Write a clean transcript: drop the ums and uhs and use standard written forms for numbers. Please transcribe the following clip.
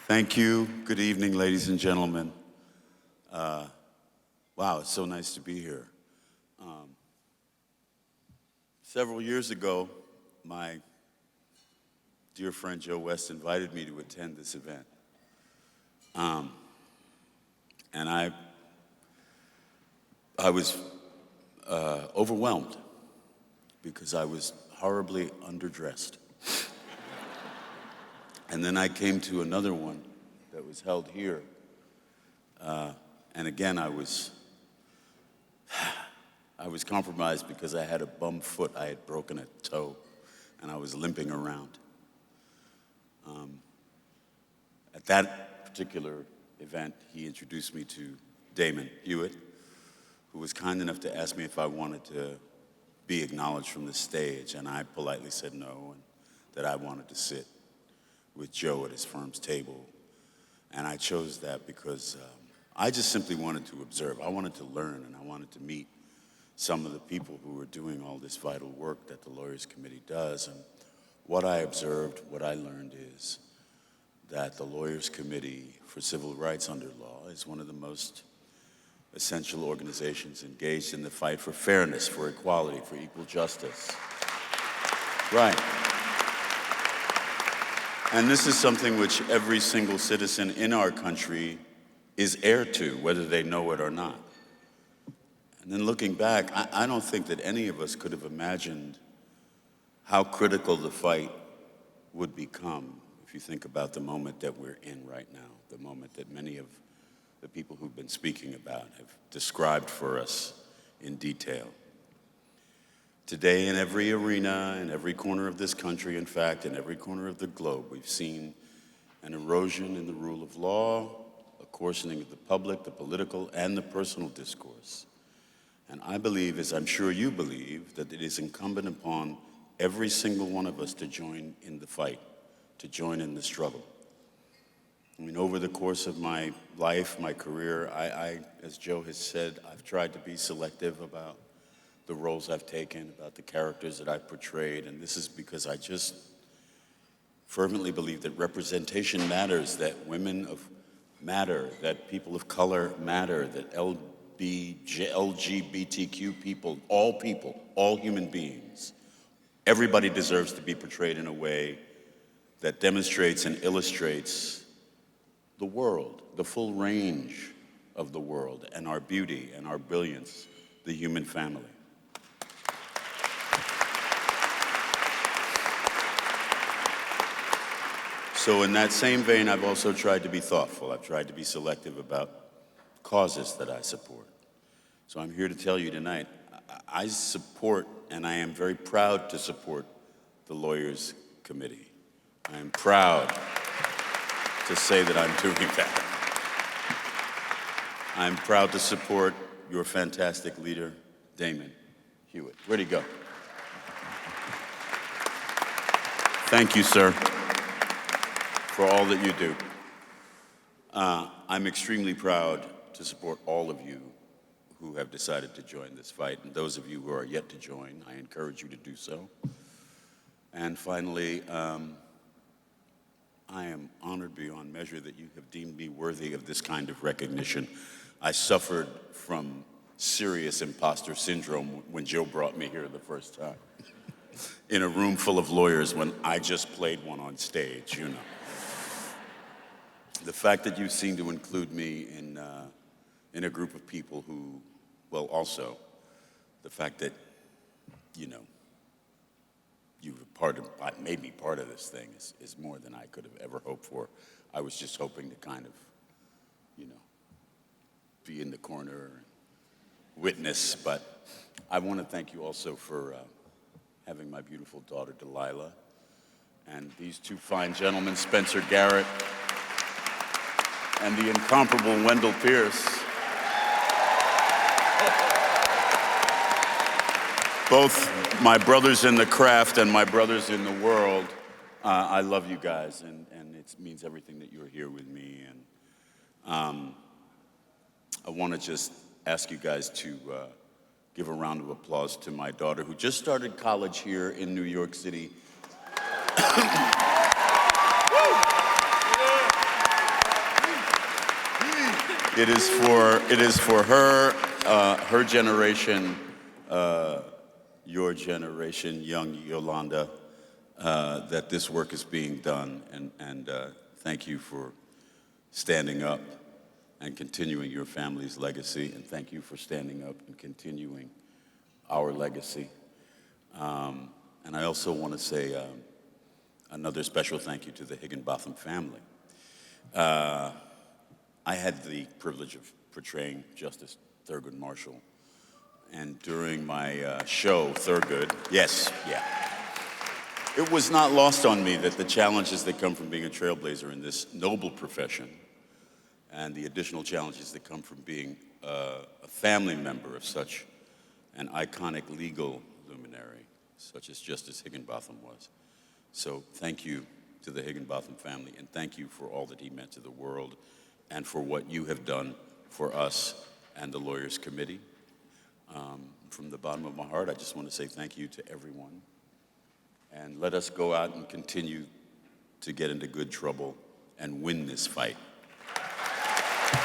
Thank you. Good evening, ladies and gentlemen. Wow, it's so nice to be here. Several years ago, my dear friend Joe West invited me to attend this event. And I was overwhelmed because I was horribly underdressed. And then I came to another one that was held here. And again, I was compromised because I had a bum foot. I had broken a toe, and I was limping around. At that particular event, he introduced me to Damon Hewitt, who was kind enough to ask me if I wanted to be acknowledged from the stage, and I politely said no, and that I wanted to sit with Joe at his firm's table. And I chose that because I just simply wanted to observe. I wanted to learn, and I wanted to meet some of the people who are doing all this vital work that the Lawyers Committee does. And what I observed, what I learned is that the Lawyers Committee for Civil Rights under law is one of the most essential organizations engaged in the fight for fairness, for equality, for equal justice. Right. And this is something which every single citizen in our country is heir to, whether they know it or not. And then looking back, I don't think that any of us could have imagined how critical the fight would become if you think about the moment that we're in right now, the moment that many of the people who've been speaking about have described for us in detail. Today, in every arena, in every corner of this country, in fact, in every corner of the globe, we've seen an erosion in the rule of law, a coarsening of the public, the political, and the personal discourse. And I believe, as I'm sure you believe, that it is incumbent upon every single one of us to join in the fight, to join in the struggle. I mean, over the course of my life, my career, I, as Joe has said, I've tried to be selective about the roles I've taken, about the characters that I've portrayed, and this is because I just fervently believe that representation matters, that women matter, that people of color matter, that LGBTQ people, all human beings, everybody deserves to be portrayed in a way that demonstrates and illustrates the world, the full range of the world, and our beauty and our brilliance, the human family. So in that same vein, I've also tried to be thoughtful. I've tried to be selective about causes that I support. So I'm here to tell you tonight, I support, and I am very proud to support, the Lawyers Committee. I am proud to say that I'm doing that. I'm proud to support your fantastic leader, Damon Hewitt. Where'd he go? Thank you, sir, for all that you do. I'm extremely proud to support all of you who have decided to join this fight, and those of you who are yet to join, I encourage you to do so. And finally, I am honored beyond measure that you have deemed me worthy of this kind of recognition. I suffered from serious imposter syndrome when Joe brought me here the first time, in a room full of lawyers when I just played one on stage, you know. The fact that you seem to include me in a group of people who, well, also the fact that, you know, you were made me part of this thing is more than I could have ever hoped for. I was just hoping to kind of, you know, be in the corner and witness, but I want to thank you also for having my beautiful daughter, Delilah, and these two fine gentlemen, Spencer Garrett and the incomparable Wendell Pierce. Both my brothers in the craft and my brothers in the world. I love you guys, and it means everything that you're here with me. And I want to just ask you guys to give a round of applause to my daughter, who just started college here in New York City. it is for her, her generation, your generation, young Yolanda, that this work is being done. And thank you for standing up and continuing your family's legacy. And thank you for standing up and continuing our legacy. And I also want to say another special thank you to the Higginbotham family. I had the privilege of portraying Justice Thurgood Marshall. And during my show, Thurgood, yes, yeah, it was not lost on me that the challenges that come from being a trailblazer in this noble profession and the additional challenges that come from being a family member of such an iconic legal luminary, such as Justice Higginbotham was. So thank you to the Higginbotham family, and thank you for all that he meant to the world and for what you have done for us and the Lawyers Committee. From the bottom of my heart, I just want to say thank you to everyone. And let us go out and continue to get into good trouble and win this fight.